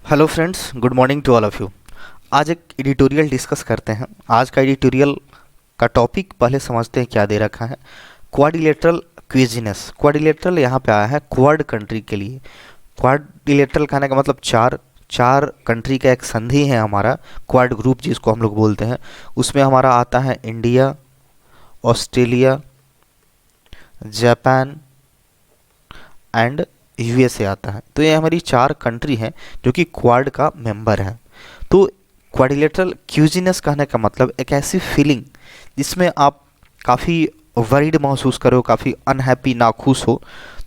Hello friends, good morning to all of you. आज एक editorial discuss करते हैं। आज का एडिटोरियल का टॉपिक पहले समझते हैं क्या दे रखा है। क्वाड्रिलेटरल क्विजिनेस। क्वाड्रिलेटरल यहाँ पे आया है क्वाड कंट्री के लिए। क्वाड्रिलेटरल कहने का मतलब चार चार कंट्री का एक संधि है हमारा, क्वाड ग्रुप जिसको हम लोग बोलते हैं। उसमें हमारा आता है India, Australia, Japan and USA आता है। तो ये हमारी चार कंट्री हैं जो कि क्वाड का मेंबर है। तो क्वाड्रिलेटरल क्यूजिनेस कहने का मतलब एक ऐसी फीलिंग जिसमें आप काफ़ी वरीड महसूस करो, काफ़ी अनहैप्पी, नाखुश हो।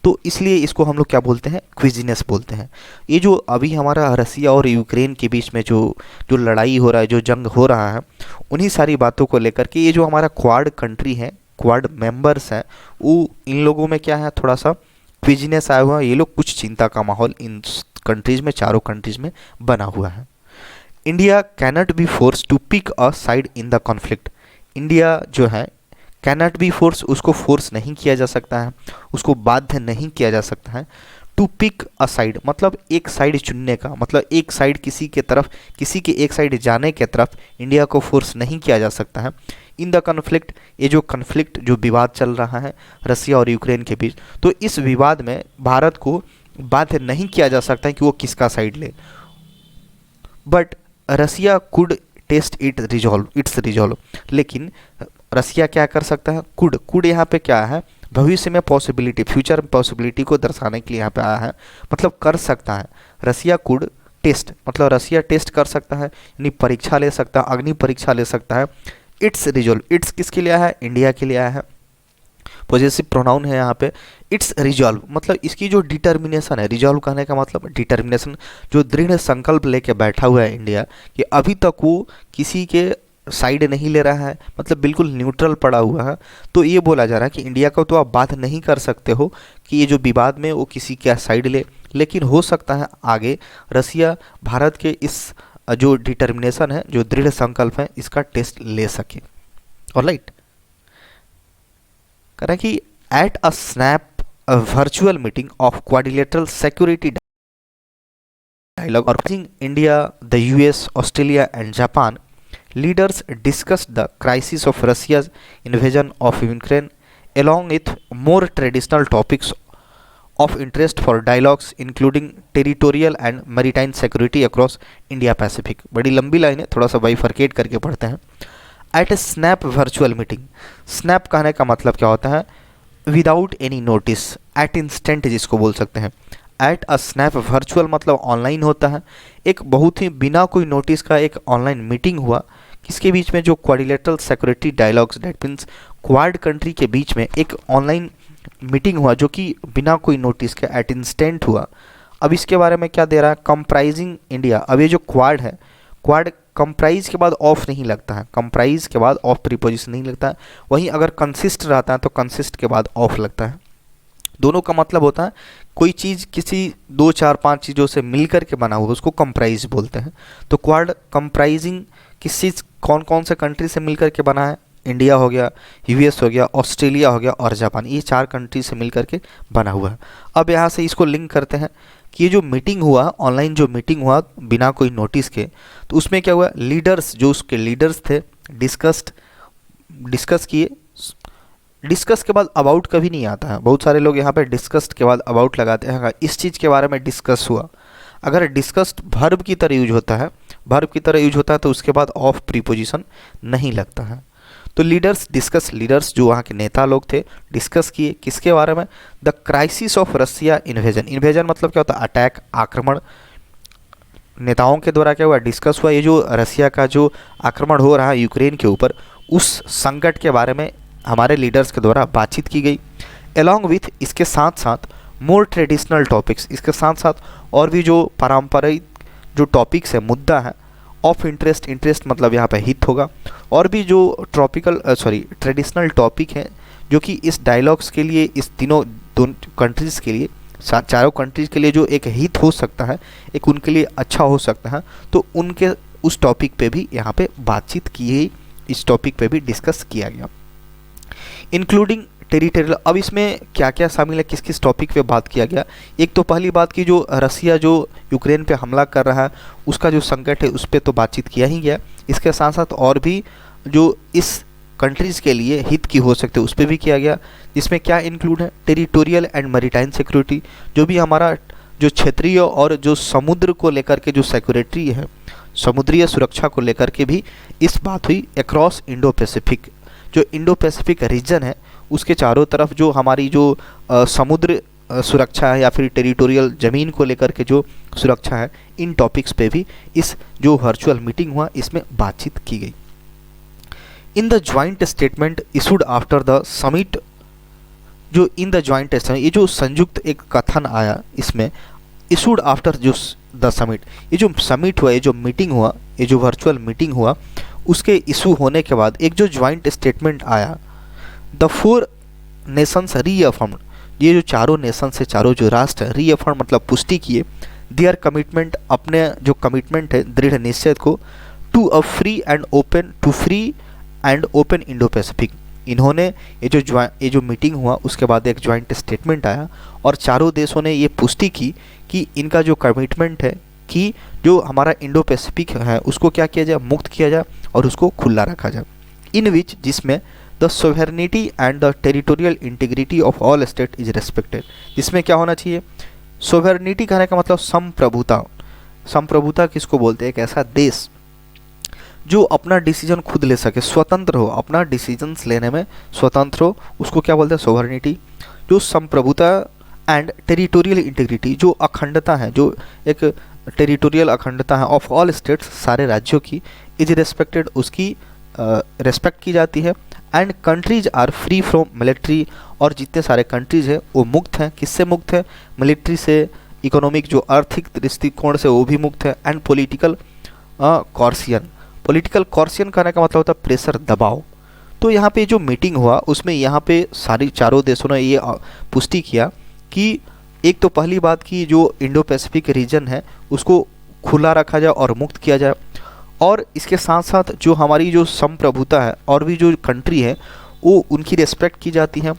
तो इसलिए इसको हम लोग क्या बोलते हैं, क्विजिनेस बोलते हैं। ये जो अभी हमारा रसिया और यूक्रेन के बीच में जो जो लड़ाई हो रहा है, जो जंग हो रहा है, उन्हीं सारी बातों को लेकर के ये जो हमारा क्वाड कंट्री है, क्वाड मेंबर्स हैं, वो इन लोगों में क्या है, थोड़ा सा क्विजिनेस आया हुआ है। ये लोग कुछ चिंता का माहौल इन कंट्रीज में, चारों कंट्रीज में बना हुआ है। India cannot be force to pick a side in the conflict. India जो है कैनट बी फोर्स, उसको फोर्स नहीं किया जा सकता है, उसको बाध्य नहीं किया जा सकता है। टू पिक अ साइड मतलब एक साइड चुनने का, मतलब एक साइड किसी के तरफ, किसी के एक साइड जाने के तरफ इंडिया को फोर्स नहीं किया जा सकता है। इन द कन्फ्लिक्ट, ये जो कन्फ्लिक्ट, जो विवाद चल रहा है रसिया और यूक्रेन के बीच, तो इस विवाद में भारत को बाध्य नहीं किया जा सकता है कि वो किसका साइड ले। But Russia could test its resolve. लेकिन रसिया क्या कर सकता है, कुड यहाँ पे क्या है, भविष्य में पॉसिबिलिटी, फ्यूचर पॉसिबिलिटी को दर्शाने के लिए यहाँ पे आया है, मतलब कर सकता है। रसिया कुड टेस्ट मतलब रसिया टेस्ट कर सकता है, यानी परीक्षा ले सकता है, अग्नि परीक्षा ले सकता है। इट्स रिजॉल्व, इट्स किसके लिए आया है, इंडिया के लिए आया है। पॉजेसिव प्रोनाउन है यहाँ पे। इट्स रिजॉल्व मतलब इसकी जो डिटर्मिनेशन है, रिजॉल्व कहने का मतलब डिटर्मिनेशन, जो दृढ़ संकल्प लेके बैठा हुआ है इंडिया कि अभी तक वो किसी के साइड नहीं ले रहा है, मतलब बिल्कुल न्यूट्रल पड़ा हुआ है। तो ये बोला जा रहा है कि इंडिया को तो आप बात नहीं कर सकते हो कि ये जो विवाद में वो किसी का साइड ले, लेकिन हो सकता है आगे रसिया भारत के इस जो डिटर्मिनेशन है, जो दृढ़ संकल्प है, इसका टेस्ट ले सके। ऑलराइट, कह रहा है कि eight a snap virtual meeting of quadrilateral security dialogue organizing India, the US, Australia and Japan, leaders discussed the crisis of Russia's invasion of Ukraine along with more traditional topics of interest for dialogues including territorial and maritime security across India Pacific। बड़ी लंबी line है, थोड़ा सा bifurcate करके पढ़ते हैं। At a snap virtual meeting, snap कहने का मतलब क्या होता है, without any notice, at instant जिसको बोल सकते हैं। एट अ स्नैप वर्चुअल मतलब ऑनलाइन होता है, एक बहुत ही बिना कोई नोटिस का एक ऑनलाइन मीटिंग हुआ। किसके बीच में, जो quadrilateral security dialogues, that means quad country के बीच में एक ऑनलाइन मीटिंग हुआ जो कि बिना कोई नोटिस के एट इंस्टेंट हुआ। अब इसके बारे में क्या दे रहा है, कंप्राइजिंग इंडिया। अब ये जो क्वाड है, क्वाड कंप्राइज के बाद ऑफ नहीं लगता है, कंप्राइज के बाद ऑफ प्रीपोजिशन नहीं लगता है। वहीं अगर कंसिस्ट रहता है तो कंसिस्ट के बाद ऑफ लगता है। दोनों का मतलब होता है कोई चीज़ किसी 2 4 5 चीज़ों से मिलकर के बना हुआ, उसको कंप्राइज बोलते हैं। तो क्वाड कंप्राइजिंग किस चीज़, कौन कौन से कंट्री से मिलकर के बना है, इंडिया हो गया, यूएस हो गया, ऑस्ट्रेलिया हो गया और जापान, ये 4 कंट्री से मिलकर के बना हुआ है। अब यहाँ से इसको लिंक करते हैं कि ये जो मीटिंग हुआ, ऑनलाइन जो मीटिंग हुआ बिना कोई नोटिस के, तो उसमें क्या हुआ, लीडर्स, जो उसके लीडर्स थे, डिस्कस किए। डिस्कस के बाद अबाउट कभी नहीं आता है, बहुत सारे लोग यहाँ पे डिस्कस्ड के बाद अबाउट लगाते हैं। इस चीज़ के बारे में डिस्कस हुआ, अगर डिस्कस्ड वर्ब की तरह यूज होता है, वर्ब की तरह यूज होता है तो उसके बाद ऑफ प्रीपोजिशन नहीं लगता है। तो लीडर्स डिस्कस, लीडर्स जो वहाँ के नेता लोग थे, डिस्कस किए किसके बारे में, the crisis of Russia invasion. Invasion मतलब क्या होता है, अटैक, आक्रमण। नेताओं के द्वारा क्या हुआ, डिस्कस हुआ, ये जो रसिया का जो आक्रमण हो रहा है यूक्रेन के ऊपर, उस संकट के बारे में हमारे लीडर्स के द्वारा बातचीत की गई। अलॉन्ग विथ, इसके साथ साथ मोर ट्रेडिशनल टॉपिक्स, इसके साथ साथ और भी जो पारंपरिक जो टॉपिक्स है, मुद्दा है, ऑफ इंटरेस्ट, इंटरेस्ट मतलब यहाँ पे हित होगा, और भी जो ट्रेडिशनल टॉपिक हैं जो कि इस डायलॉग्स के लिए, इस तीनों कंट्रीज़ के लिए, चारों कंट्रीज़ के लिए जो एक हित हो सकता है, एक उनके लिए अच्छा हो सकता है, तो उनके उस टॉपिक पे भी यहाँ पे बातचीत की गई, इस टॉपिक पे भी डिस्कस किया गया। इंक्लूडिंग टेरिटोरियल, अब इसमें क्या क्या शामिल है, किस किस टॉपिक पे बात किया गया। एक तो पहली बात की जो रसिया जो यूक्रेन पे हमला कर रहा है उसका जो संकट है उस पर तो बातचीत किया ही गया। इसके साथ साथ और भी जो इस कंट्रीज़ के लिए हित की हो सकते उस पर भी किया गया, जिसमें क्या इंक्लूड है, टेरिटोरियल एंड मैरीटाइम सिक्योरिटी, जो भी हमारा जो क्षेत्रीय और जो समुद्र को लेकर के जो सिक्योरिटी है, समुद्रीय सुरक्षा को लेकर के भी इस बात हुई। अक्रॉस इंडो पैसिफिक, जो इंडो पैसिफिक रीजन है उसके चारों तरफ जो हमारी जो समुद्र सुरक्षा है या फिर टेरिटोरियल ज़मीन को लेकर के जो सुरक्षा है, इन टॉपिक्स पे भी इस जो वर्चुअल मीटिंग हुआ इसमें बातचीत की गई। In the joint statement issued after the summit, जो इन द ज्वाइंट स्टेटमेंट, ये जो संयुक्त एक कथन आया इसमें, इशूड आफ्टर जो द समिट, ये जो समिट हुआ, ये जो मीटिंग हुआ, ये जो वर्चुअल मीटिंग हुआ, उसके इशू होने के बाद एक जो ज्वाइंट स्टेटमेंट आया, द 4 नेशंस रीअफर्म्ड, ये जो चारों नेशन से चारों जो राष्ट्र है, रीअफर्म मतलब पुष्टि किए, देयर कमिटमेंट, अपने जो कमिटमेंट है दृढ़ निश्चय को, to a free and open Indo Pacific. इन्होंने ये जो मीटिंग हुआ उसके बाद एक ज्वाइंट स्टेटमेंट आया और चारों देशों ने ये पुष्टि की कि इनका जो कमिटमेंट है कि जो हमारा इंडो पैसिफिक है उसको क्या किया जाए, मुक्त किया जाए और उसको खुला रखा जाए। इन विच, जिसमें the sovereignty and the territorial integrity of all state is respected, जिसमें क्या होना चाहिए, सोवेरेनिटी कहने का मतलब संप्रभुता। संप्रभुता किसको बोलते हैं, एक ऐसा देश जो अपना डिसीजन खुद ले सके, स्वतंत्र हो, अपना डिसीजंस लेने में स्वतंत्र हो, उसको क्या बोलते हैं, सोवेरेनिटी। जो संप्रभुता एंड टेरिटोरियल इंटीग्रिटी, जो अखंडता है, जो एक टेरिटोरियल अखंडता है ऑफ ऑल स्टेट्स, सारे राज्यों की, इज रेस्पेक्टेड, उसकी रेस्पेक्ट की जाती है। And countries are free from military, और जितने सारे कंट्रीज हैं वो मुक्त हैं, किससे मुक्त है, मिलिट्री से, इकोनॉमिक जो आर्थिक दृष्टिकोण से वो भी मुक्त है। एंड पॉलिटिकल कॉर्सियन, पॉलिटिकल कॉर्सियन कहने का मतलब होता है प्रेशर, दबाव। तो यहाँ पे जो मीटिंग हुआ उसमें यहाँ पे सारी चारों देशों ने ये पुष्टि किया कि एक तो पहली बात की जो इंडो पैसिफिक रीजन है उसको खुला रखा जाए और मुक्त किया जाए, और इसके साथ साथ जो हमारी जो संप्रभुता है और भी जो कंट्री है वो उनकी रिस्पेक्ट की जाती है,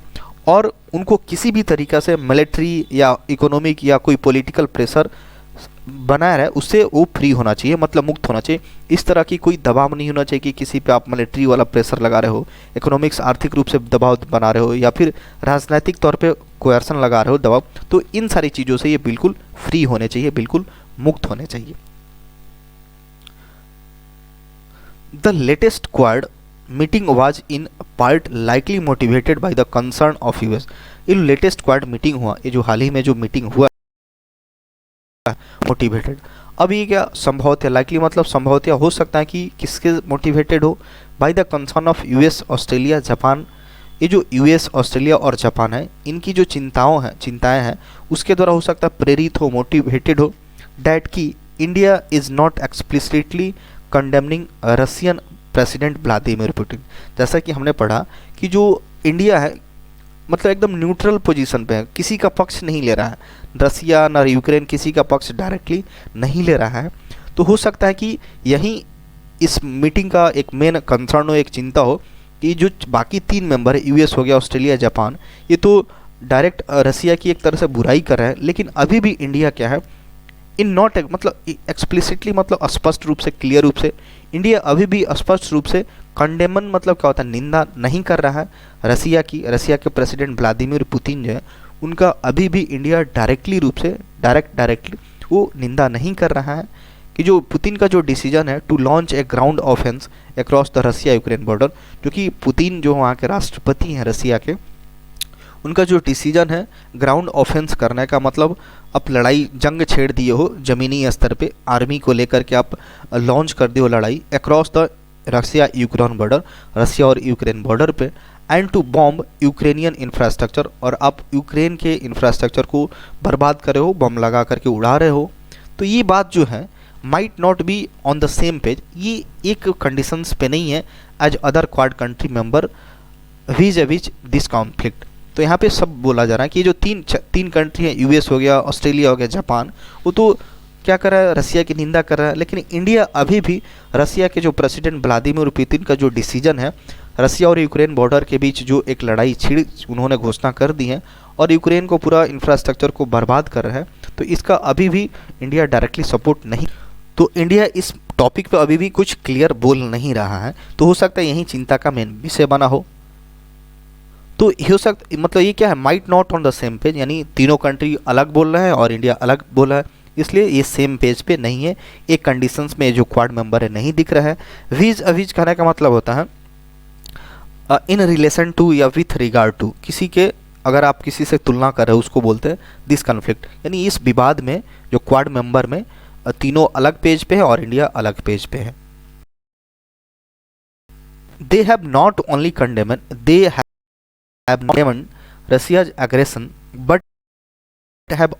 और उनको किसी भी तरीक़ा से मिलिट्री या इकोनॉमिक या कोई पॉलिटिकल प्रेशर बनाया रहे उससे वो फ्री होना चाहिए, मतलब मुक्त होना चाहिए। इस तरह की कोई दबाव नहीं होना चाहिए कि किसी पे आप मिलिट्री वाला प्रेशर लगा रहे हो, इकोनॉमिक्स आर्थिक रूप से दबाव बना रहे हो, या फिर राजनीतिक तौर पे कोयर्सन लगा रहे हो दबाव। तो इन सारी चीज़ों से ये बिल्कुल फ्री होने चाहिए, बिल्कुल मुक्त होने चाहिए। The latest quad meeting was in part likely motivated by the concern of US. ये लेटेस्ट क्वाड मीटिंग हुआ, ये जो हाल ही में जो मीटिंग हुआ मोटिवेटेड, अब ये क्या संभवतः, लाइकली मतलब संभवतः हो सकता है कि किसके मोटिवेटेड हो, by the concern of US, Australia, Japan. ये जो यूएस, ऑस्ट्रेलिया और जापान है इनकी जो चिंताएं हैं उसके द्वारा हो सकता है प्रेरित हो, मोटिवेटेड हो, डैट की India is not explicitly condemning Russian president Vladimir Putin. जैसा कि हमने पढ़ा कि जो इंडिया है मतलब एकदम न्यूट्रल पोजीशन पे है, किसी का पक्ष नहीं ले रहा है, रसिया ना यूक्रेन किसी का पक्ष डायरेक्टली नहीं ले रहा है। तो हो सकता है कि यही इस मीटिंग का एक मेन कंसर्न हो, एक चिंता हो कि जो बाकी 3 मेंबर है, यूएस हो गया, ऑस्ट्रेलिया, जापान, ये तो डायरेक्ट रसिया की एक तरह से बुराई कर रहे हैं, लेकिन अभी भी इंडिया क्या है, इन नॉट मतलब एक्सप्लिसिटली मतलब स्पष्ट रूप से, क्लियर रूप से इंडिया अभी भी स्पष्ट रूप से कंडेमन मतलब क्या होता है, निंदा नहीं कर रहा है रसिया की। रसिया के प्रेसिडेंट व्लादिमीर पुतिन जो है उनका अभी भी इंडिया डायरेक्टली रूप से डायरेक्टली वो निंदा नहीं कर रहा है कि जो पुतिन का जो डिसीजन है to launch a ground offence across the Russia Ukraine border, जो कि पुतिन जो वहाँ के राष्ट्रपति हैं रसिया के, उनका जो डिसीजन है ग्राउंड ऑफेंस करने का, मतलब आप लड़ाई जंग छेड़ दिए हो ज़मीनी स्तर पे, आर्मी को लेकर के आप लॉन्च कर दिए हो लड़ाई across the Russia Ukraine border, Russia और यूक्रेन बॉर्डर पे, and to bomb Ukrainian infrastructure, और आप यूक्रेन के इंफ्रास्ट्रक्चर को बर्बाद कर रहे हो, बम लगा करके उड़ा रहे हो। तो ये बात जो है might not be on the same page, ये एक कंडीशंस पे नहीं है as other Quad country member which this conflict. तो यहाँ पे सब बोला जा रहा है कि जो तीन कंट्री हैं, यूएस हो गया, ऑस्ट्रेलिया हो गया, जापान, वो तो क्या कर रहा है, रसिया की निंदा कर रहा है, लेकिन इंडिया अभी भी रसिया के जो प्रेसिडेंट व्लादिमीर पुतिन का जो डिसीजन है रसिया और यूक्रेन बॉर्डर के बीच जो एक लड़ाई छिड़ उन्होंने घोषणा कर दी है और यूक्रेन को पूरा इंफ्रास्ट्रक्चर को बर्बाद कर रहा है, तो इसका अभी भी इंडिया डायरेक्टली सपोर्ट नहीं, तो इंडिया इस टॉपिक पे अभी भी कुछ क्लियर बोल नहीं रहा है। तो हो सकता है यही चिंता का मेन विषय बना हो। तो हो सकता मतलब ये क्या है, might not on the same page, यानी तीनों कंट्री अलग बोल रहे हैं और इंडिया अलग बोल रहा है, इसलिए ये सेम पेज पे नहीं है। एक कंडीशंस में जो क्वाड मेंबर है नहीं दिख रहा है। वीज अवीज कहने का मतलब होता है इन रिलेशन टू या विथ रिगार्ड टू, किसी के अगर आप किसी से तुलना कर रहे हो उसको बोलते हैं दिस कन्फ्लिक्ट, यानी इस विवाद में जो क्वाड मेंबर में तीनों अलग पेज पे है और इंडिया अलग पेज पे है। They have not only condemn, they have condemned Russia's aggression but have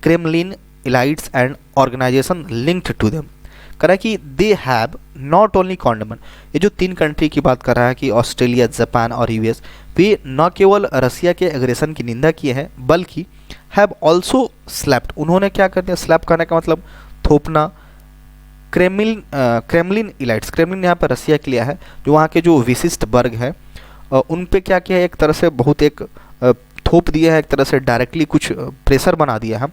Kremlin elites and organization linked to them। कह रहा है कि दे हैव नॉट ओनली condemned, ये जो तीन कंट्री की बात कर रहा है कि ऑस्ट्रेलिया, जापान और यूएस, वे न केवल रसिया के एग्रेशन की निंदा किए हैं बल्कि हैव ऑल्सो स्लैप्ड, उन्होंने क्या कर दिया, स्लैप करने का मतलब थोपना, क्रेमलिन इलाइट्स, क्रेमलिन यहाँ पर रसिया के लिए है, जो वहाँ के जो विशिष्ट वर्ग है उन पे क्या किया है, एक तरह से बहुत एक थोप दिया है, एक तरह से डायरेक्टली कुछ प्रेशर बना दिया है।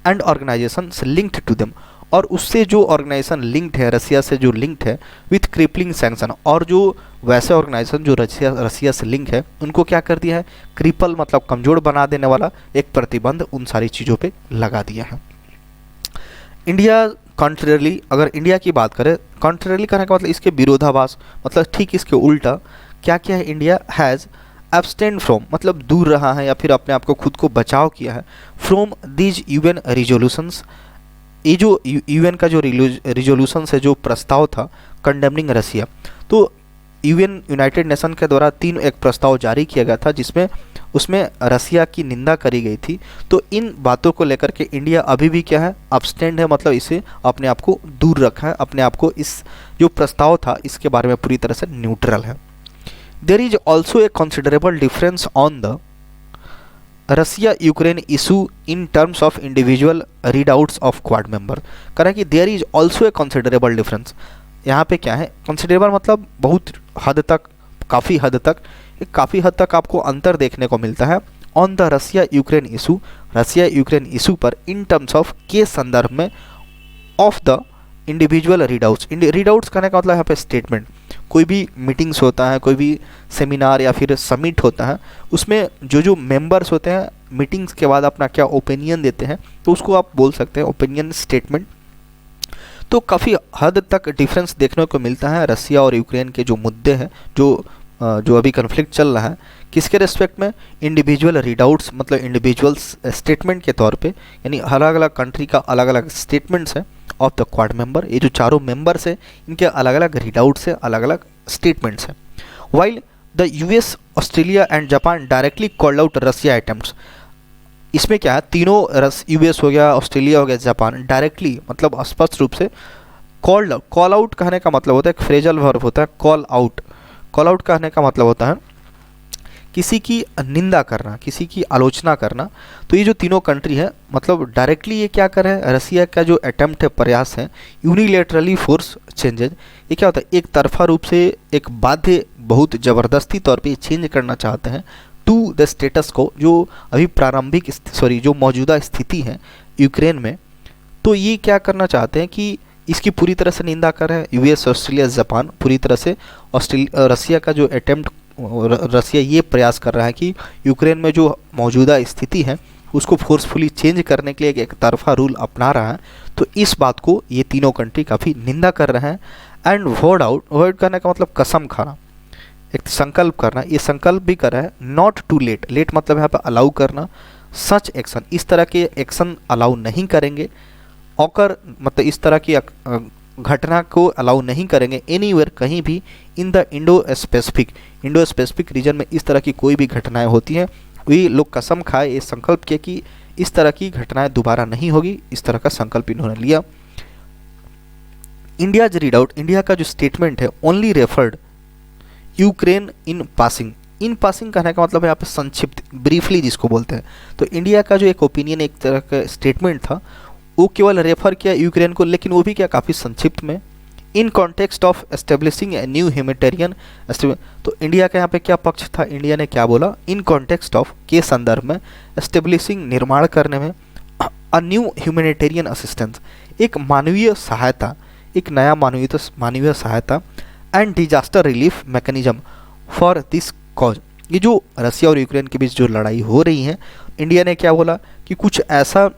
And organisation linked to them, और उससे जो ऑर्गेनाइजेशन लिंक्ड है, रसिया से जो लिंक्ड है विथ क्रिपलिंग सैंक्शन, और जो वैसे ऑर्गेनाइजेशन जो रसिया से लिंक है उनको क्या कर दिया है, क्रिपल मतलब कमजोर बना देने वाला एक प्रतिबंध उन सारी चीज़ों पे लगा दिया है। इंडिया कॉन्ट्रेरली, अगर इंडिया की बात करें, कॉन्ट्रेरली करने का मतलब इसके विरोधाभास, मतलब ठीक इसके उल्टा क्या क्या है, इंडिया हैज़ एब्सटेंड फ्रॉम मतलब दूर रहा है या फिर अपने आप को खुद को बचाव किया है फ्रॉम दीज यूएन रिजोल्यूशंस, ये जो यूएन का जो रिजोल्यूशंस है, जो प्रस्ताव था कंडेमनिंग रसिया, तो यूएन यूनाइटेड नेशन के द्वारा एक प्रस्ताव जारी किया गया था जिसमें उसमें रसिया की निंदा करी गई थी। तो इन बातों को लेकर के इंडिया अभी भी क्या है, अब्सटेंड है, मतलब इसे अपने आप को दूर रखा है, अपने आप को इस जो प्रस्ताव था इसके बारे में पूरी तरह से न्यूट्रल है। There is also a considerable difference on the Russia Ukraine issue in terms of individual readouts of Quad member. कह रहा है कि there is also a considerable difference, यहाँ पे क्या है, कंसिडरेबल मतलब बहुत हद तक, काफ़ी हद तक, काफ़ी हद तक आपको अंतर देखने को मिलता है on the Russia Ukraine issue, Russia Ukraine issue पर इन टर्म्स ऑफ के संदर्भ में of the individual readouts. Readouts करने का मतलब यहाँ पे स्टेटमेंट, कोई भी मीटिंग्स होता है, कोई भी सेमिनार या फिर समिट होता है, उसमें जो जो मेंबर्स होते हैं मीटिंग्स के बाद अपना क्या ओपिनियन देते हैं, तो उसको आप बोल सकते हैं ओपिनियन स्टेटमेंट। तो काफ़ी हद तक डिफरेंस देखने को मिलता है रसिया और यूक्रेन के जो मुद्दे हैं, जो अभी कन्फ्लिक्ट चल रहा है, किसके रेस्पेक्ट में, इंडिविजुअल रीडआउट्स मतलब इंडिविजुअल स्टेटमेंट के तौर पे, यानी अलग अलग कंट्री का अलग अलग स्टेटमेंट्स है ऑफ द क्वाड मेंबर, ये जो चारों मेंबर्स है इनके अलग अलग रीडआउट्स है, अलग अलग स्टेटमेंट्स हैं। While the US, Australia and Japan directly called out Russia attempts, इसमें क्या है, तीनों यूएस हो गया, ऑस्ट्रेलिया हो गया, जापान डायरेक्टली मतलब स्पष्ट रूप से कॉल आउट कहने का मतलब होता है, एक फ्रेजल वर्ब होता है कॉल आउट, कॉल आउट कहने का मतलब होता है किसी की निंदा करना, किसी की आलोचना करना। तो ये जो तीनों कंट्री है मतलब डायरेक्टली ये क्या कर रहे हैं, रसिया का जो अटेम्प्ट है, प्रयास है यूनिलेटरली फोर्स चेंजेज, ये क्या होता है, एक तरफा रूप से एक बाध्य बहुत ज़बरदस्ती तौर पे चेंज करना चाहते हैं टू द स्टेटस को, जो अभी प्रारंभिक जो मौजूदा स्थिति है यूक्रेन में। तो ये क्या करना चाहते हैं कि इसकी पूरी तरह से निंदा कर रहे हैं यूएस, ऑस्ट्रेलिया, जापान पूरी तरह से। रसिया का जो अटेम्प्ट, रसिया ये प्रयास कर रहा है कि यूक्रेन में जो मौजूदा स्थिति है उसको फोर्सफुली चेंज करने के लिए एक तरफा रूल अपना रहा है। तो इस बात को ये तीनों कंट्री काफ़ी निंदा कर रहे हैं। एंड वर्ड करने का मतलब कसम खाना, एक संकल्प करना, ये संकल्प भी कर रहा है नॉट टू लेट, लेट मतलब यहाँ पर अलाउ करना, सच एक्शन, इस तरह के एक्शन अलाउ नहीं करेंगे, ऑकर मतलब इस तरह की घटना को अलाउ नहीं करेंगे एनीवेयर, कहीं भी in the Indo Pacific region में इस तरह की कोई भी घटनाएं होती हैं, वे लोग कसम खाए, ये संकल्प किए कि इस तरह की घटनाएं दोबारा नहीं होगी, इस तरह का संकल्प इन्होंने लिया। इंडियाज रीडआउट, इंडिया का जो स्टेटमेंट है ओनली रेफर्ड यूक्रेन इन पासिंग, इन पासिंग कहने का मतलब है यहाँ पे संक्षिप्त, ब्रीफली जिसको बोलते हैं। तो इंडिया का जो एक ओपिनियन, एक तरह का स्टेटमेंट था, वो केवल रेफर किया यूक्रेन को, लेकिन वो भी क्या काफ़ी संक्षिप्त में। In context of establishing a new humanitarian. तो इंडिया का यहाँ पे क्या पक्ष था, इंडिया ने क्या बोला, इन कॉन्टेक्स्ट ऑफ के संदर्भ में, एस्टेब्लिशिंग निर्माण करने में, अ न्यू ह्यूमैनिटेरियन असिस्टेंस एक मानवीय सहायता, एक नया मानवीय सहायता and disaster relief mechanism for this cause. ये जो रसिया और यूक्रेन के बीच जो लड़ाई हो रही है, इंडिया ने क्या बोला कि कुछ ऐसा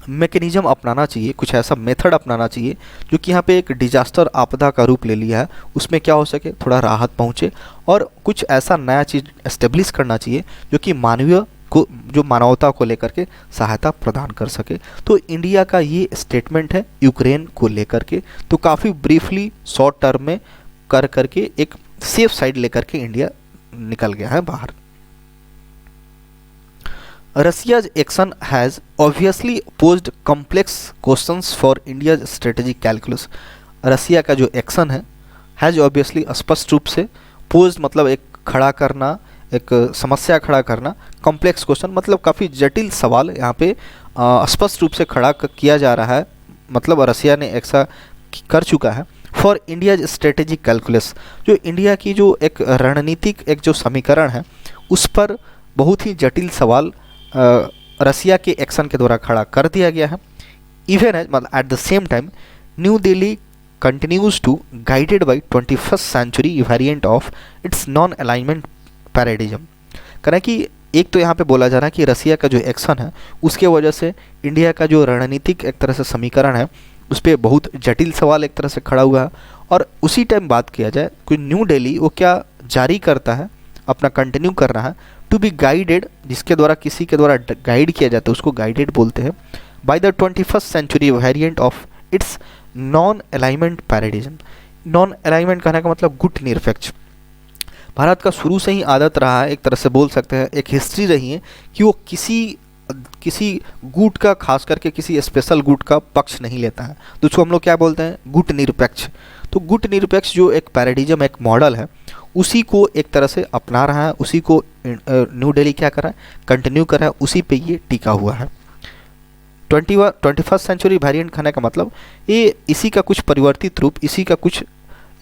मैकेनिज्म अपनाना चाहिए, कुछ ऐसा मेथड अपनाना चाहिए जो कि यहाँ पे एक डिजास्टर आपदा का रूप ले लिया है, उसमें क्या हो सके, थोड़ा राहत पहुँचे, और कुछ ऐसा नया चीज़ एस्टेब्लिश करना चाहिए जो कि मानवीय को, जो मानवता को लेकर के सहायता प्रदान कर सके। तो इंडिया का ये स्टेटमेंट है यूक्रेन को लेकर के। तो काफ़ी ब्रीफली शॉर्ट टर्म में कर करके एक सेफ साइड लेकर के इंडिया निकल गया है बाहर। Russia's action has obviously posed complex questions for India's strategic calculus। रसिया का जो एक्शन है हैज़ ऑब्वियसली स्पष्ट रूप से पोज मतलब एक खड़ा करना, एक समस्या खड़ा करना, कॉम्प्लेक्स क्वेश्चन मतलब काफ़ी जटिल सवाल यहाँ पे स्पष्ट रूप से खड़ा किया जा रहा है, मतलब रसिया ने ऐसा कर चुका है। फॉर इंडिया स्ट्रेटेजिक कैलकुलस, जो इंडिया की जो एक रणनीतिक एक जो समीकरण है उस पर बहुत ही जटिल सवाल रसिया के एक्शन के द्वारा खड़ा कर दिया गया है। इवन मतलब at the same time New Delhi continues to guided by 21st century variant of its non alignment paradigm. कहना कि एक तो यहाँ पे बोला जा रहा है कि रसिया का जो एक्शन है उसके वजह से इंडिया का जो रणनीतिक एक तरह से समीकरण है उस पर बहुत जटिल सवाल एक तरह से खड़ा हुआ है। और उसी टाइम बात किया जाए कि न्यू दिल्ली वो क्या जारी करता है, अपना कंटिन्यू कर रहा है, टू बी गाइडेड, जिसके द्वारा किसी के द्वारा गाइड किया जाता है उसको गाइडेड बोलते हैं, by the 21st century variant of its non alignment paradigm. Non alignment कहने का मतलब गुट निरपेक्ष। भारत का शुरू से ही आदत रहा है, एक तरह से बोल सकते हैं एक हिस्ट्री रही है कि वो किसी गुट का, खास करके किसी स्पेशल गुट का पक्ष नहीं लेता है, तो उसको हम लोग क्या बोलते हैं, गुट निरपेक्ष। तो गुट निरपेक्ष जो एक पैराडिज्म, एक मॉडल है, उसी को एक तरह से अपना रहा है, उसी को न्यू दिल्ली क्या कर रहा है, कंटिन्यू कर रहा है, उसी पे ये टिका हुआ है। 21st सेंचुरी वेरिएंट कहने का मतलब ये इसी का कुछ परिवर्तित रूप, इसी का कुछ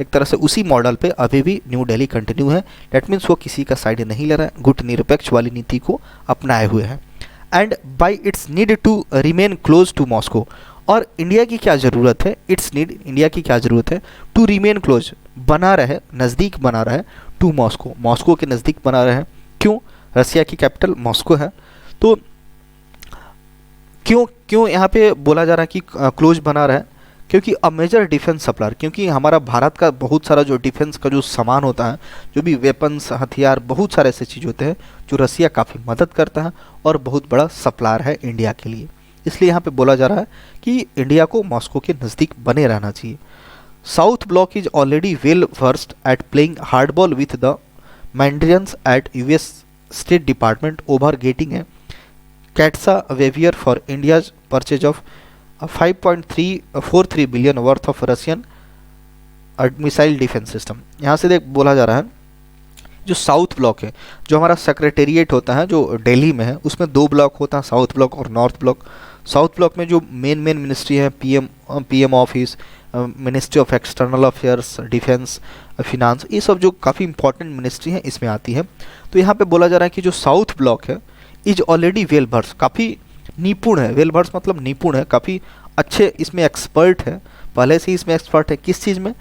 एक तरह से उसी मॉडल पे अभी भी न्यू दिल्ली कंटिन्यू है। डेट मीन्स वो किसी का साइड नहीं ले रहा है, गुट निरपेक्ष वाली नीति को अपनाए हुए है। And by its need to remain close to Moscow, और इंडिया की क्या ज़रूरत है, इट्स नीड, इंडिया की क्या ज़रूरत है, टू रिमेन क्लोज, बना रहे, नज़दीक बना रहे, टू मॉस्को, मॉस्को के नज़दीक बना रहे। क्यों, रसिया की कैपिटल मॉस्को है, तो क्यों यहाँ पे बोला जा रहा है कि क्लोज बना रहे, क्योंकि अ मेजर डिफेंस सप्लायर, क्योंकि हमारा भारत का बहुत सारा जो डिफेंस का जो सामान होता है, जो भी वेपन्स, हथियार, बहुत सारे ऐसे चीज़ होते हैं जो रसिया काफ़ी मदद करता है और बहुत बड़ा सप्लायर है इंडिया के लिए। इसलिए यहाँ पे बोला जा रहा है कि इंडिया को मॉस्को के नज़दीक बने रहना चाहिए। South Block is already well versed at playing hardball with the mandarins at US State Department over getting a CAATSA waiver for India's purchase of 5.343 billion worth of Russian missile defence system. यहाँ से देख बोला जा रहा है जो south block है, जो हमारा सेक्रेटेरिएट होता है जो दिल्ली में है, उसमें दो ब्लॉक होता है, साउथ ब्लॉक और नॉर्थ ब्लॉक। साउथ ब्लॉक में जो मेन मिनिस्ट्री है, PM office, ministry of external affairs, defence, finance, ये सब जो काफ़ी इंपॉर्टेंट मिनिस्ट्री हैं इसमें आती है। तो यहाँ पे बोला जा रहा है कि जो साउथ ब्लॉक है इज ऑलरेडी वेल वर्स, काफ़ी निपुण है, वेल वर्स मतलब निपुण है, काफ़ी अच्छे इसमें एक्सपर्ट है, पहले से ही इसमें एक्सपर्ट है। किस चीज़ में,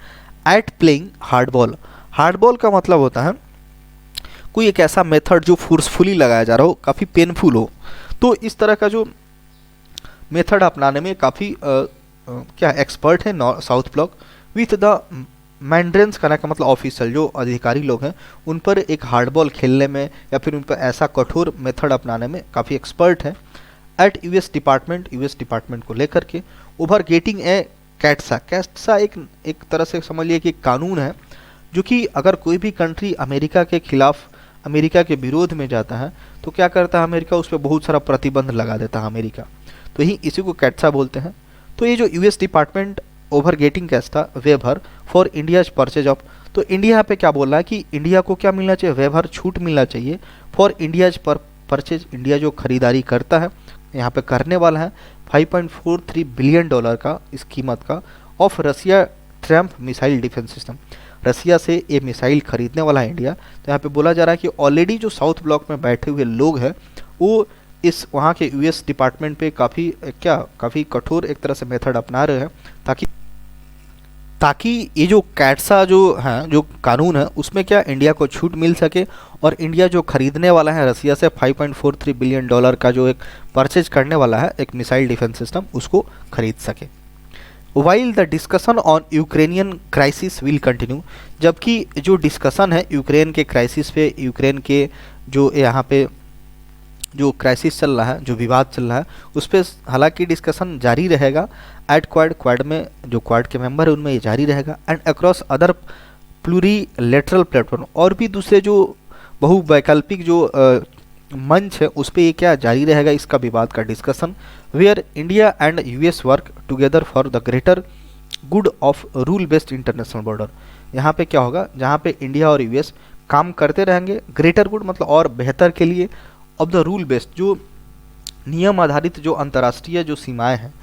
एट प्लेइंग हार्डबॉल। हार्डबॉल का मतलब होता है कोई एक ऐसा मेथड जो फोर्सफुली लगाया जा रहा हो, काफ़ी पेनफुल हो, तो इस तरह का जो मेथड अपनाने में काफ़ी क्या एक्सपर्ट है साउथ ब्लॉक। विथ द मैंड्रेंस कहने का मतलब ऑफिशियल जो अधिकारी लोग हैं उन पर एक हार्डबॉल खेलने में या फिर उन पर ऐसा कठोर मेथड अपनाने में काफ़ी एक्सपर्ट है। एट यूएस डिपार्टमेंट को लेकर के ओवर गेटिंग ए कैट्सा एक तरह से समझ लिए कि कानून है जो कि अगर कोई भी कंट्री अमेरिका के खिलाफ, अमेरिका के विरोध में जाता है तो क्या करता है अमेरिका, उस पर बहुत सारा प्रतिबंध लगा देता है अमेरिका, तो ही इसी को कैट्सा बोलते हैं। तो ये जो US department over getting CAATSA waiver for India's purchase of, तो इंडिया यहाँ पे क्या बोल रहा है कि इंडिया को क्या मिलना चाहिए, वेवर छूट मिलना चाहिए फॉर इंडियाज पर परचेज, इंडिया जो खरीदारी करता है यहाँ पे करने वाला है $5.43 बिलियन का इस कीमत का of Russia Triumf missile defence system, Russia से ये मिसाइल खरीदने वाला है इंडिया। तो यहाँ पे बोला जा रहा है कि ऑलरेडी जो साउथ ब्लॉक में बैठे हुए लोग हैं वो इस वहाँ के यूएस डिपार्टमेंट पे काफ़ी कठोर एक तरह से मेथड अपना रहे हैं, ताकि ताकि ये जो कैट्सा जो है, जो कानून है, उसमें क्या इंडिया को छूट मिल सके और इंडिया जो खरीदने वाला है रसिया से $5.43 बिलियन का जो एक परचेज करने वाला है एक मिसाइल डिफेंस सिस्टम, उसको खरीद सके। While the discussion on Ukrainian crisis will continue, जबकि जो डिस्कशन है यूक्रेन के क्राइसिस पे, यूक्रेन के जो यहाँ पे जो क्राइसिस चल रहा है, जो विवाद चल रहा है, उस पर हालांकि डिस्कशन जारी रहेगा एट क्वाड में जो क्वाड के मेंबर है उनमें ये जारी रहेगा, एंड अक्रॉस अदर प्लूरीलेटरल प्लेटफॉर्म, और भी दूसरे जो बहुवैकल्पिक जो मंच है उस पर ये क्या जारी रहेगा इसका विवाद का discussion, where India and US work together for the greater good of rule based international border. यहाँ पे क्या होगा, जहाँ पे इंडिया और यूएस काम करते रहेंगे ग्रेटर गुड मतलब और बेहतर के लिए ऑफ द रूल बेस्ड, जो नियम आधारित जो अंतर्राष्ट्रीय जो सीमाएं हैं,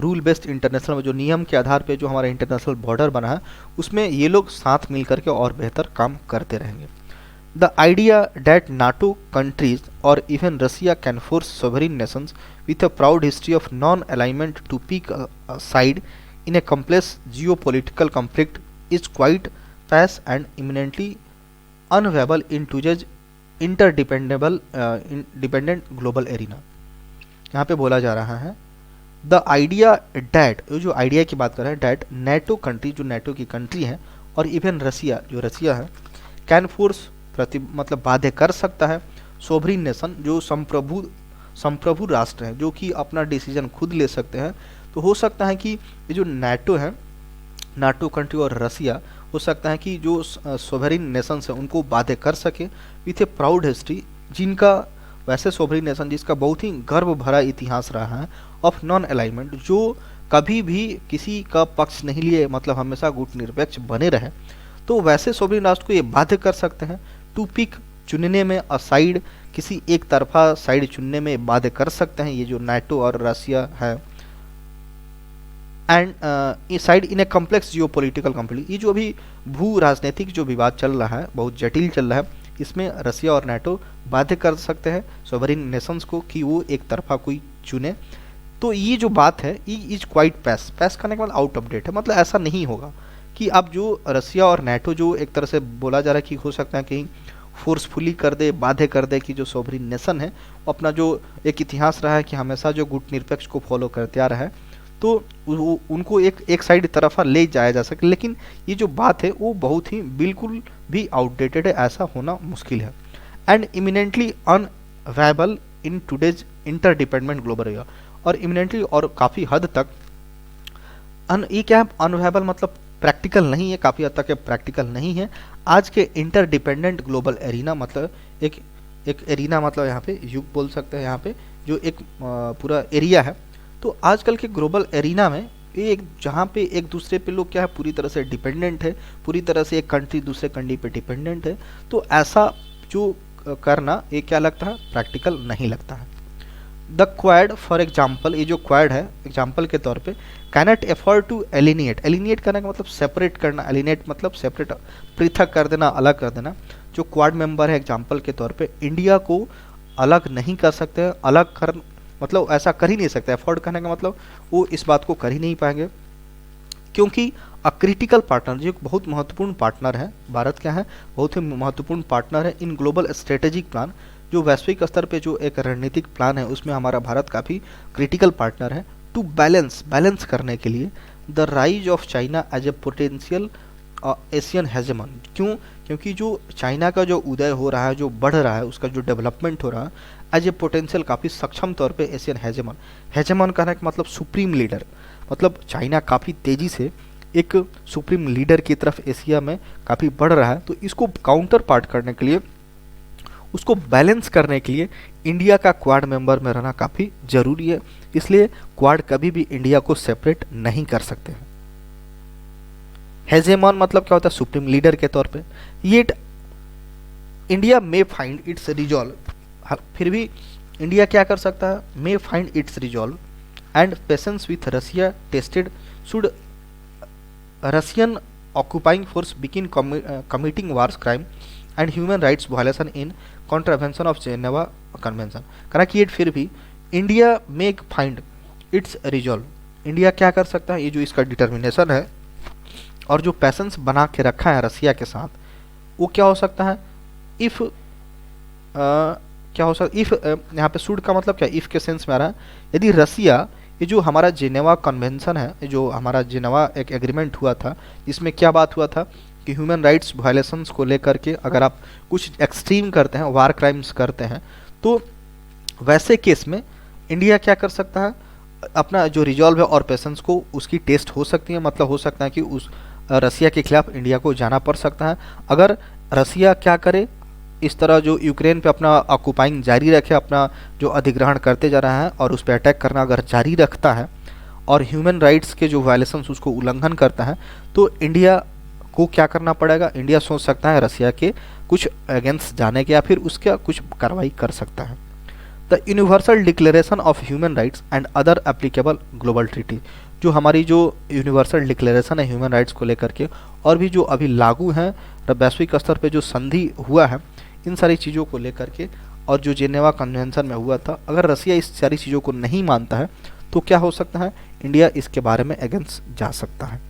रूल बेस्ड इंटरनेशनल में जो नियम के आधार पे जो हमारा इंटरनेशनल बॉर्डर बना है उसमें ये लोग साथ मिल करके और बेहतर काम करते रहेंगे। The idea that NATO countries और even Russia can force sovereign nations with a proud history of non alignment to pick side in a complex geopolitical conflict is quite passé and eminently unviable in today's dependent global arena. यहाँ पे बोला जा रहा है the idea that, जो आइडिया की बात कर रहे हैं, डैट नेटो कंट्री, जो नेटो की कंट्री है, और इवन रसिया, जो रसिया है, कैन फोर्स मतलब बाध्य कर सकता है सोवरिन नेशन, जो संप्रभु राष्ट्र हैं, जो कि अपना डिसीजन खुद ले सकते हैं। तो हो सकता है कि ये जो नेटो है, नाटो कंट्री और रसिया, हो सकता है कि जो सोवरिन नेशंस हैं उनको बाध्य कर सके विथ ए प्राउड हिस्ट्री, जिनका वैसे सोवरिन नेशन जिसका बहुत ही गर्व भरा इतिहास रहा है, ऑफ नॉन अलाइनमेंट, जो कभी भी किसी का पक्ष नहीं लिए, मतलब हमेशा गुटनिरपेक्ष बने रहे, तो वैसे सोवरिन राष्ट्र को ये बाध्य कर सकते हैं टू पिक, चुनने में, असाइड, किसी एक तरफा साइड चुनने में बाध्य कर सकते हैं ये जो नाटो और रसिया है, and side in a complex geo political conflict. ये जो अभी भू राजनीतिक जो विवाद चल रहा है, बहुत जटिल चल रहा है, इसमें रसिया और नाटो बाध्य कर सकते हैं सोवरिन नेशंस को कि वो एक तरफा कोई चुने। तो ये जो बात है, ये इज क्वाइट पैस करने के बाद आउट ऑफ डेट है, मतलब ऐसा नहीं होगा कि अब जो रसिया और नाटो जो एक तरह से बोला जा रहा है कि हो सकता है कहीं फोर्सफुली कर दे, बाध्य कर दे कि जो सोवरिन नेशन है अपना जो एक इतिहास रहा है कि हमेशा जो गुटनिरपेक्ष को फॉलो करते आ रहा है, तो उनको एक साइड तरफा ले जाया जा सके। लेकिन ये जो बात है वो बहुत ही बिल्कुल भी आउटडेटेड है, ऐसा होना मुश्किल है, and eminently unviable in today's interdependent global area. और इमिनेंटली और काफ़ी हद तक ये क्या है, अनवायबल मतलब प्रैक्टिकल नहीं है, काफ़ी हद तक प्रैक्टिकल नहीं है आज के इंटरडिपेंडेंट ग्लोबल एरिना। मतलब एक एरिना मतलब यहाँ पे युग बोल सकते हैं, यहाँ पे जो एक पूरा एरिया है। तो आजकल के ग्लोबल एरिना में एक जहाँ पे एक दूसरे पे लोग क्या है पूरी तरह से डिपेंडेंट है, पूरी तरह से एक कंट्री दूसरे कंट्री पे डिपेंडेंट है, तो ऐसा जो करना ये क्या लगता है, प्रैक्टिकल नहीं लगता है। द क्वाड फॉर एग्जाम्पल, ये जो क्वाड है एग्जाम्पल के तौर पे, कैनट एफर्ड टू एलिनेट करने का मतलब सेपरेट करना, एलिनेट मतलब सेपरेट, पृथक कर देना, अलग कर देना। जो क्वाड मेंबर है एग्जाम्पल के तौर पे इंडिया को अलग नहीं कर सकते, अलग कर मतलब ऐसा कर ही नहीं सकते, एफोर्ड करने का मतलब वो इस बात को कर ही नहीं पाएंगे, क्योंकि अ क्रिटिकल पार्टनर, जो बहुत महत्वपूर्ण पार्टनर है, भारत क्या है बहुत ही महत्वपूर्ण पार्टनर है इन ग्लोबल स्ट्रेटेजिक प्लान, जो वैश्विक स्तर पे जो एक रणनीतिक प्लान है उसमें हमारा भारत काफ़ी क्रिटिकल पार्टनर है। टू बैलेंस करने के लिए the rise of China as a potential Asian hegemon, क्योंकि जो चाइना का जो उदय हो रहा है, जो बढ़ रहा है, उसका जो डेवलपमेंट हो रहा है एज ए पोटेंशियल काफ़ी सक्षम तौर पे एशियन हेजेमन कहने का मतलब सुप्रीम लीडर, मतलब चाइना काफ़ी तेज़ी से एक सुप्रीम लीडर की तरफ एशिया में काफ़ी बढ़ रहा है। तो इसको काउंटर पार्ट करने के लिए, उसको बैलेंस करने के लिए इंडिया का क्वाड मेंबर में रहना काफ़ी ज़रूरी है, इसलिए क्वाड कभी भी इंडिया को सेपरेट नहीं कर सकते हैं। हेजेमॉन मतलब क्या होता है, सुप्रीम लीडर के तौर पे। ये India may find its resolve, फिर भी इंडिया क्या कर सकता है, may find its resolve and patience with Russia tested should Russian occupying force begin committing wars crime and human rights violation in contravention of Geneva convention. कहना कि फिर भी India make find its resolve, India क्या कर सकता है, ये जो इसका डिटर्मिनेशन है और जो पैसेंस बना के रखा है रसिया के साथ, वो क्या हो सकता है, इफ़ क्या हो सकता, इफ़ यहाँ पे शुड का मतलब क्या, इफ़ के सेंस में आ रहा है, यदि रसिया ये जो हमारा जेनेवा कन्वेंशन है, जो हमारा जेनेवा एक एग्रीमेंट हुआ था, इसमें क्या बात हुआ था कि ह्यूमन राइट्स वायलेशंस को लेकर के अगर आप कुछ एक्सट्रीम करते हैं, वार क्राइम्स करते हैं, तो वैसे केस में इंडिया क्या कर सकता है, अपना जो रिजॉल्व है और पेशेंस को उसकी टेस्ट हो सकती है, मतलब हो सकता है कि उस रसिया के खिलाफ इंडिया को जाना पड़ सकता है। अगर रसिया क्या करे, इस तरह जो यूक्रेन पे अपना ऑक्यूपाइंग जारी रखे, अपना जो अधिग्रहण करते जा रहा है और उस पर अटैक करना अगर जारी रखता है और ह्यूमन राइट्स के जो वायलेशंस उसको उल्लंघन करता है, तो इंडिया को क्या करना पड़ेगा, इंडिया सोच सकता है रसिया के कुछ अगेंस्ट जाने के या फिर उसका कुछ कार्रवाई कर सकता है। The universal declaration of human rights and other applicable global treaty, जो हमारी जो यूनिवर्सल डिक्लेरेशन है ह्यूमन राइट्स को लेकर के और भी जो अभी लागू हैं वैश्विक स्तर पे जो संधि हुआ है, इन सारी चीज़ों को लेकर के और जो जेनेवा कन्वेंशन में हुआ था, अगर रसिया इस सारी चीज़ों को नहीं मानता है तो क्या हो सकता है, इंडिया इसके बारे में अगेंस्ट जा सकता है।